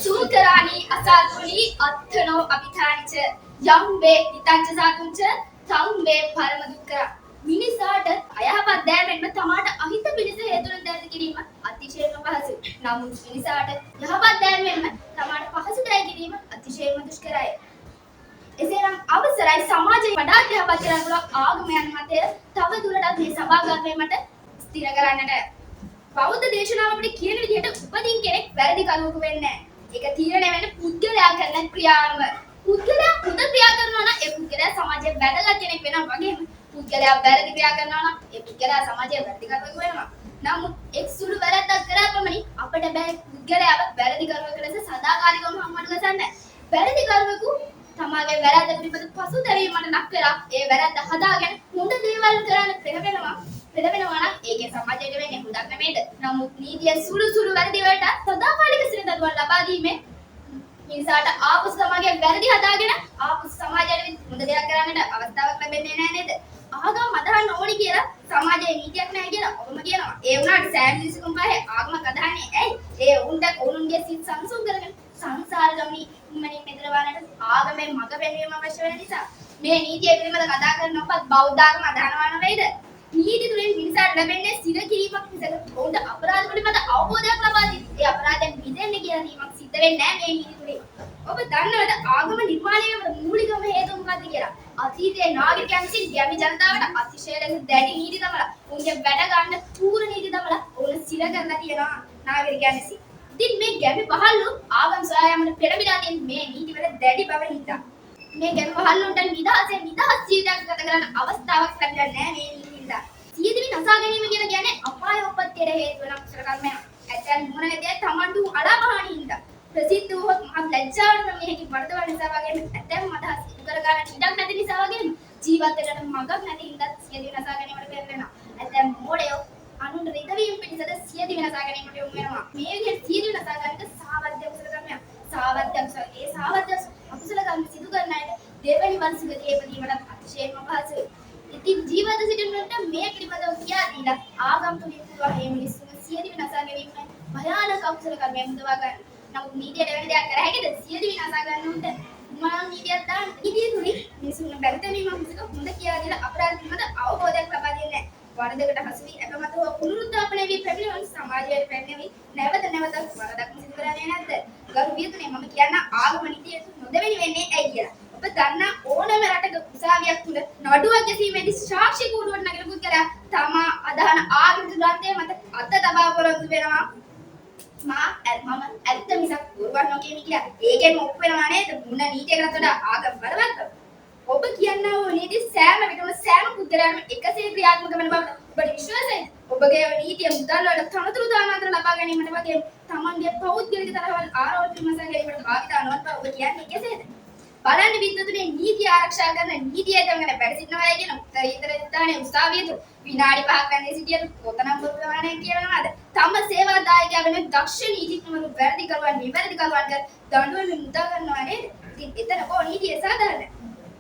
සූකරාණී අසල්පුලි අත්තනෝ අபிතානිච යම් වේ හිතංච සාතුංච තම් වේ පරම දුක්ඛ මිනිසාට අයහපත් දෑමෙන්ම තමාට අහිත පිණිස හේතුන දැස කිරීම අතිශයම පහසුයි. නමුත් මිනිසාට යහපත් දෑමෙන්ම තමාට පහසු දෑ කිරීම අතිශයම දුෂ්කරයි. එසේනම් අවසරයි සමාජයේ වඩා යහපත් කරන ආගමයන් මතය තව දුරටත් මේ සභාගතේ මට ස්ථිර කරන්නට. බෞද්ධ දේශනාව අපිට කියන විදිහට උපදින් කෙනෙක් වැරදි කරුවෙකු වෙන්නේ නැහැ. ඒක තීරණය වෙන්නේ පුද්ගලයා කරන ක්‍රියාවම. පුද්ගලයා හොඳ ක්‍රියා කරනවා නම් ඒ පුද්ගලයා සමාජයේ වැදගත් කෙනෙක් වෙනවා වගේම පුද්ගලයා වැරදි ක්‍රියා කරනවා නම් ඒ පුද්ගලයා සමාජයේ වැරදි කරුවෙකු වෙනවා. නමුත් එක් සුළු වැරද්දක් කරා පමණින් අපිට බෑ පුද්ගලයාව වැරදි කරුවෙකු ලෙස සදාකාලිකවම හම්බුවට ගසන්න. වැරදි කරුවෙකු තමාගේ වැරද්ද පිළිබඳ පසුතැවීමකට නක් කරලා ඒ වැරද්ද හදාගෙන හොඳ දේවල් කරන්න පෙළවෙනවා නම් ඒකේ සමාජයට වෙන්නේ හොඳක් නෙමෙයිද? නමුත් නීතිය සුළු වැරදි වලට සදාකාලික සිරදඬුවම් ලබා දීමේ මිනිසාට ආපසු සමාජයේ වැරදි හදාගෙන ආපසු සමාජයට හොඳ දෙයක් කරන්නට අවස්ථාවක් ලැබෙන්නේ නැහැ නේද? ආගම අදහන්න ඕනි කියලා සමාජයේ නීතියක් නැහැ කියලා ඔබම කියනවා. ඒ වුණාට සෑම මිනිසෙකුම පහේ ආගමක් අදහන්නේ ඇයි? ඒ උන්ගේ සිත් සංසුන් කරගෙන සංසාර ගමනේ ඉක්මනින් මෙදරවන්නට ආගමෙන් මඟ පෙන්වීම අවශ්‍ය වෙන නිසා මේ නීතිය පිළිබඳව කතා කරන ඔබත් බෞද්ධ ආගම අදහනවා නෙවෙයිද? නීති තුලින් මිනිසාට ලැබෙන්නේ සිර කිරීමක් මිසක ඔවුන්ට අපරාධ පිළිබඳ අවබෝධයක් ලබා දී ඒ අපරාධයෙන් මිදෙන්න කියලා දීමක් සිද්ධ වෙන්නේ නැහැ මේ නීති තුලින්. ඔබ දන්නවද ආගම නිර්මාණය වෙන මූලිකම හේතුව මොකක්ද කියලා? අතීතයේ නාගරිකයන් විසින් ගැමි ජනතාවට අතිශය ලෙස දැඩි නීති දමලා උන්ගේ වැඩ ගන්න පූර්ණ නීති දමලා ඔවුන් සිර කරලා තියෙනවා නාගරිකයන් විසින්. ඉතින් මේ ගැමි පහළු ආගම් සොයා යාමට පෙරමිලා තියෙන මේ නීතිවල දැඩි බව හින්දා මේ ගැමි පහළුන්ට නිදහස් ජීවිතයක් ගත කරන්න අවස්ථාවක් ලැබිලා නැහැ මේ නීති හින්දා. සියදිවි නසා ගැනීම කියලා කියන්නේ අපාය උපත්තියට හේතු වෙන කුසල කර්මයක්. ඇතැම් මොන නැතිය තමන්ට අලාභහානි හින්දා ප්‍රසිද්ධ වූත් මහත් ලැජ්ජාවට මේකේ වර්ධවන නිසා වගේම ඇතැම් අදහස් ඉදු කර ගන්න ඉඩක් නැති නිසා වගේම ජීවත් වෙන්න මඟක් නැති හින්දා සියදිවි නසා ගැනීමට පෙරලෙනවා. ඇතැම් මොඩයෝ අනුන් රිදවීම පිණිසද සියදිවි නසා ගැනීමට යොමු වෙනවා. මේ විදිහට සියදිවි නසා ගන්නට සාවද්‍ය කුසල කර්මයක්. සාවද්‍ය අකුසල කර්ම සිදු කරන අයට දෙවැනි වංශිකයේ ඉපදීමට අතිශයම පහසුයි. ඉතින් ජීවිත සිටින්නට මේ පිළිබඳව කියා දීලා ආගම් තුලින් පුළුවන් මේ මිනිස්සුන් සියදිවි නසා ගැනීම භයානක අකුසල කර්මයක් මුදවා ගන්න. නමුත් නීතියට වෙන දෙයක් කර හැකිද? සියදිවි නසා ගන්න උන්ට මොනවා නීතියක් දාන්න. නීතිය තුලින් මිනිස්සුන් බැරිතනීම මිසක හොඳ කියා දීලා අපරාධ පිළිබඳ අවබෝධයක් ලබා දෙන්නේ නැහැ. වරදකට හසු වී අපමත හෝ පුනරුත්ථාපනය වී පැමිණෙන සමාජයට පැමිණෙවි නැවත වරදක් සිදු කරන්නේ නැද්ද? ගරු වියතුනේ මම කියන්න ආගම නීතිය නොදෙවෙනි වෙන්නේ ඇයි කියලා. ඔබ දන්නා ඕනෑම රටක උසාවියක් තුල නඩුවක් ගැසීමේදී සාක්ෂි කූඩුවට නගන පුද්ගලයා තමා අදහන ආගමික ග්‍රන්ථය මත අත තබා පොරොන්දු වෙනවා. මම ඇත්ත මිසක් දුර්වර්ණ නොකියමි කියලා. ඒකෙන් ඔප් වෙනවා නේද? මුණ නීතියකට වඩා ආගම බලවත්. ඔබ කියන්නා වූ නීති සෑම විටම සෑම පුද්ගලයාටම එකසේ ක්‍රියාත්මක වෙන බවට ඔබට විශ්වාසයි. ඔබගේ නීතිය මුදල් වලට තනතුරු දානාන්තර ලබා ගැනීමට වගේ තමන්ගේ පෞද්ගලික තරහවල් ආරෝප විමසා ගැනීමට භාවිතා නොවන බව ඔබ කියන්නේ කෙසේද? බලන්න විද්වතුනේ නීතිය ආරක්ෂා කරන නීතිය දඟන වැඩ සිටිනවා කියන උත්තරීතර ස්ථානයේ උසාවියතු විනාඩි 5ක් වැඳේ සිටියද කොතනම් ප්‍රමාණයක් කියවනවාද? තම සේවාදායකයා වෙන දක්ෂ නීතිඥවරු වැරදි කරුවන් නිවැරදි කරුවන් කර දඬුවම් මුදා ගන්නවා නේද? ඉතින් එතන කො නීතිය සාධාරණයි.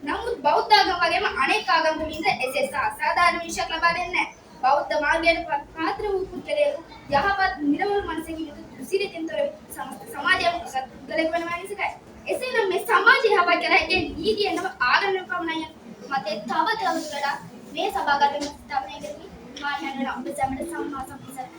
නමුත් බෞද්ධ ආගම වගේම අනෙක් ආගම් වලින්ද එසේ අසාධාරණ විශේෂයක් ලබා දෙන්නේ නැහැ. බෞද්ධ මාර්ගයට පාත්‍ර වූ පුද්ගලයෙකු යහපත් නිර්මල මනසකින් යුතු දුසිරිතින් තොර සමාජයක් පුද්ගලයෙකු වෙනවා නිසායි. එසේනම් මේ සමාජය යහපත් කරලා ඉන්නේ නීතිය නම ආගම පමණයි. මතේ තව තවදුරටත් මේ සභාගතෙම ස්ථාපනය කරමි. මා යන ඔබ සැමට සම්මා සම්පූර්ණ